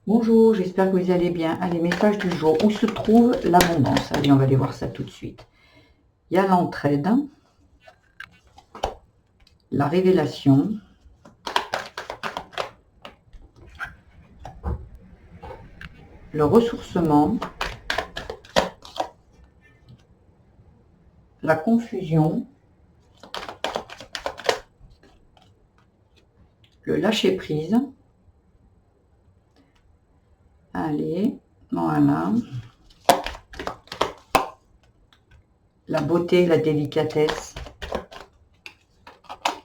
Bonjour, j'espère que vous allez bien. Allez, message du jour. Où se trouve l'abondance? Allez, on va aller voir ça tout de suite. Il y a l'entraide, la révélation, le ressourcement, la confusion, le lâcher-prise. Allez, voilà. La beauté, la délicatesse.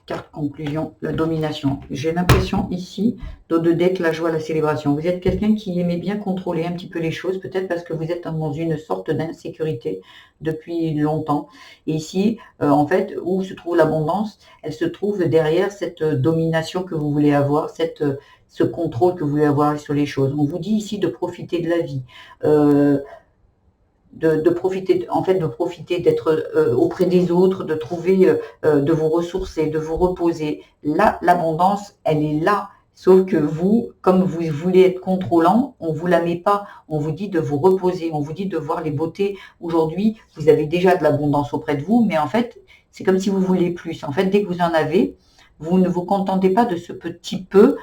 Carte conclusion, la domination. J'ai l'impression ici, dos de deck, la joie, la célébration. Vous êtes quelqu'un qui aimait bien contrôler un petit peu les choses, peut-être parce que vous êtes dans une sorte d'insécurité depuis longtemps. Et ici, en fait, où se trouve l'abondance? Elle se trouve derrière cette domination que vous voulez avoir, ce contrôle que vous voulez avoir sur les choses. On vous dit ici de profiter de la vie. De profiter, en fait, de profiter d'être auprès des autres, de trouver, de vous ressourcer, de vous reposer. Là, l'abondance, elle est là. Sauf que vous, comme vous voulez être contrôlant, on ne vous la met pas. On vous dit de vous reposer, on vous dit de voir les beautés. Aujourd'hui, vous avez déjà de l'abondance auprès de vous, mais en fait, c'est comme si vous voulez plus. En fait, dès que vous en avez, vous ne vous contentez pas de ce petit peu.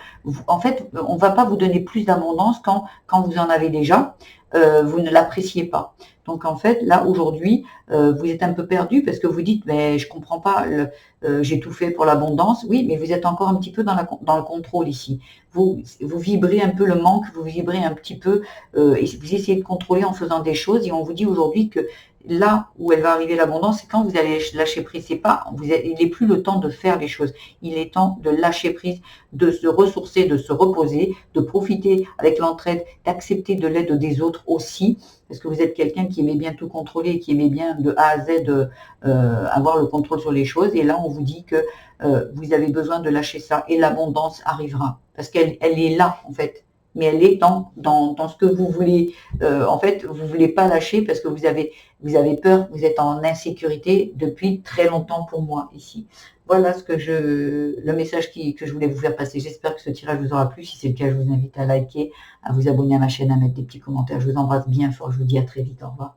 En fait, on ne va pas vous donner plus d'abondance quand vous en avez déjà. Vous ne l'appréciez pas. Donc en fait, là aujourd'hui, vous êtes un peu perdu parce que vous dites, mais je comprends pas, j'ai tout fait pour l'abondance. Oui, mais vous êtes encore un petit peu dans le contrôle ici. Vous vibrez un peu le manque, vous vibrez un petit peu et vous essayez de contrôler en faisant des choses. Et on vous dit aujourd'hui que là où elle va arriver l'abondance, c'est quand vous allez lâcher prise. C'est pas, il n'est plus le temps de faire les choses. Il est temps de lâcher prise, de se ressourcer, de se reposer, de profiter avec l'entraide, d'accepter de l'aide des autres aussi, parce que vous êtes quelqu'un qui aimait bien tout contrôler, qui aimait bien de A à Z avoir le contrôle sur les choses. Et là, on vous dit que vous avez besoin de lâcher ça et l'abondance arrivera, parce qu'elle est là en fait. Mais elle est dans ce que vous voulez. En fait, vous ne voulez pas lâcher parce que vous avez peur, vous êtes en insécurité depuis très longtemps pour moi ici. Voilà le message que je voulais vous faire passer. J'espère que ce tirage vous aura plu. Si c'est le cas, je vous invite à liker, à vous abonner à ma chaîne, à mettre des petits commentaires. Je vous embrasse bien fort. Je vous dis à très vite. Au revoir.